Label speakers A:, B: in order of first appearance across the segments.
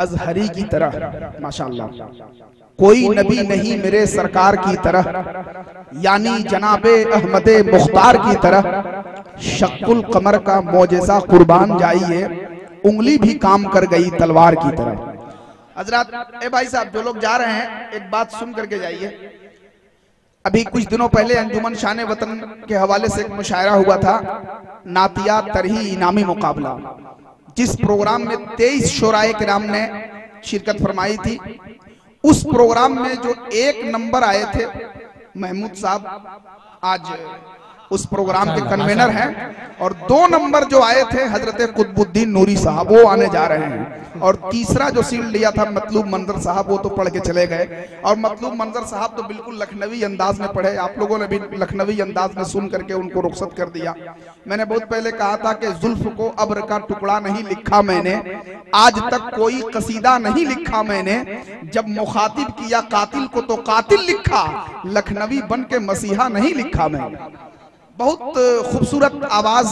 A: अजहरी की तरह, माशाअल्लाह, कोई नबी नहीं मेरे सरकार की तरह, यानी जनाबे अहमदे मुख्तार की तरह, शक्कुल कमर का मोजेज़ा कुर्बान जाइए, उंगली भी काम कर गई तलवार की तरह। हजरत ए भाई साहब, जो लोग जा रहे हैं एक बात सुन करके जाइए। अभी कुछ दिनों पहले अंजुमन शान वतन के हवाले से एक मुशायरा हुआ था, नातिया तरही इनामी मुकाबला, जिस प्रोग्राम में 23 शोराए किराम ने शिरकत फरमाई थी। उस प्रोग्राम में जो 1 नंबर आए थे महमूद साहब, आज उस प्रोग्राम के कन्वेनर हैं, और 2 नंबर जो आए थे हजरत कुतुबुद्दीन नूरी साहब, वो आने जा रहे हैं। और तीसरा जो सील लिया था मतलूब मंजर साहब, वो तो पढ़ के चले गए। और मतलूब मंजर साहब तो बिल्कुल लखनवी अंदाज में पढ़े, आप लोगों ने भी लखनवी अंदाज में सुन करके उनको रुखसत कर दिया। मैंने बहुत पहले कहा था कि जुल्फ को अब्र का टुकड़ा नहीं लिखा मैंने, आज तक कोई कसीदा नहीं लिखा मैंने, जब मुखातिब किया कातिल को तो कातिल लिखा, लखनवी बन के मसीहा नहीं लिखा मैंने। बहुत खूबसूरत आवाज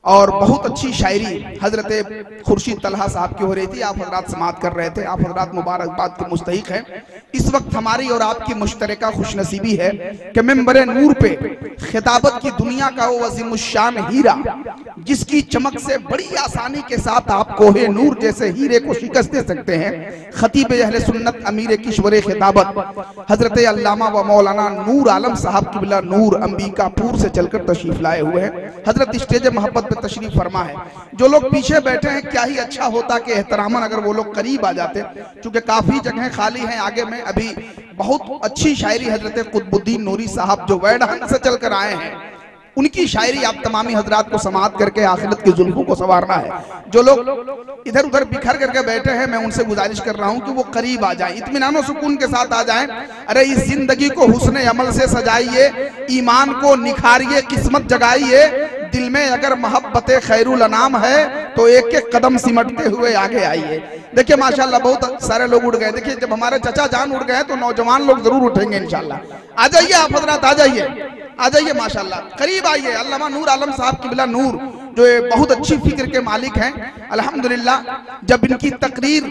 A: और बहुत अच्छी शायरी हजरत खुर्शीद तलहा साहब की हो रही थी। आप हजरात समाअत कर रहे थे, आप हजरात मुबारकबाद के मुस्तहिक हैं। इस वक्त हमारी और आपकी मुश्तरका खुशनसीबी है कि मिंबरे नूर पे खिताबत की दुनिया का वो अज़ीमुश्शान हीरा, जिसकी चमक से बड़ी आसानी के साथ आप कोहे नूर जैसे हीरे को शिकस्त दे सकते हैं, खतीब अहले सुन्नत अमीर किश्वर खिताबत हजरत अल्लामा व मौलाना नूर आलम साहब किबला नूर अंबिकापुर से चलकर तशरीफ लाए हुए हैं। हजरत स्टेज मोहब्बत पे तशरीफ फरमा है। जो लोग पीछे बैठे हैं, क्या ही अच्छा होता कि एहतरामन अगर वो लोग करीब आ जाते, क्योंकि काफी जगह खाली हैं आगे में। अभी बहुत अच्छी शायरी हजरत कुतुबुद्दीन नूरी साहब जो वैडहन से चलकर आए हैं, उनकी शायरी आप तमामी हजरात को समाअत करके आखिरत की जुल्फों को संवारना है। जो लोग इधर उधर बिखर करके बैठे हैं, मैं उनसे गुजारिश कर रहा हूं कि वो करीब आ जाएं, इत्मीनान और सुकून के साथ आ जाएं। अरे इस जिंदगी को हुस्न अमल से सजाइए, ईमान को निखारिए, किस्मत जगाइए, दिल में अगर मोहब्बत खैरुल अनाम है तो एक एक कदम सिमटते हुए आगे आइए। देखिए माशाल्लाह बहुत सारे लोग उठ गए। देखिए जब हमारे चचा जान उठ गए तो नौजवान लोग जरूर उठेंगे इंशाल्लाह। आ जाइए आप हजरात, आ जाइए माशाल्लाह, करीब आइए। अल्लामा नूर आलम साहब किबला नूर जो बहुत अच्छी फिक्र के मालिक हैं, अल्हम्दुलिल्लाह। जब इनकी तकरीर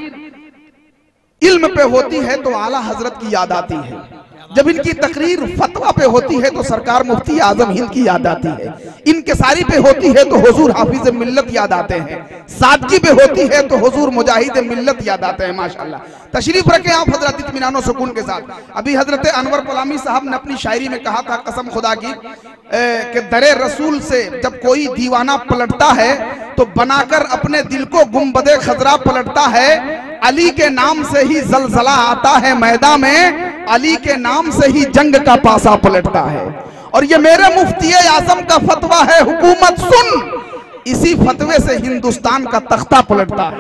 A: इल्म पे होती है तो आला हजरत की याद आती है, जब इनकी तकरीर फतवा पे होती है तो सरकार मुफ्ती आजम हिंद की याद आती है, इनकिसारी पे होती है तो हुजूर हाफिज मिल्लत याद आते हैं, सादगी पे होती है तो हुजूर मुजाहिद मिल्लत याद आते हैं। माशाल्लाह तशरीफ रखें आप हजरत इत्मीनान और सुकून के साथ। अभी हजरत अनवर कलामी साहब ने अपनी शायरी में कहा था, कसम खुदा की, कि दरे रसूल से जब कोई दीवाना पलटता है तो बनाकर अपने दिल को गुंबदे खजरा पलटता है, अली के नाम से ही जलजला आता है मैदान में, अली के नाम से ही जंग का पासा पलटता है। और ये मेरे मुफ्ती आजम का फतवा है, हुकूमत सुन, इसी फतवे से हिंदुस्तान का तख्ता पलटता है।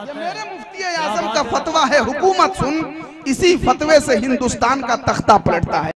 A: ये मेरे मुफ्ती आजम का फतवा है, हुकूमत सुन, इसी फतवे से हिंदुस्तान का तख्ता पलटता है।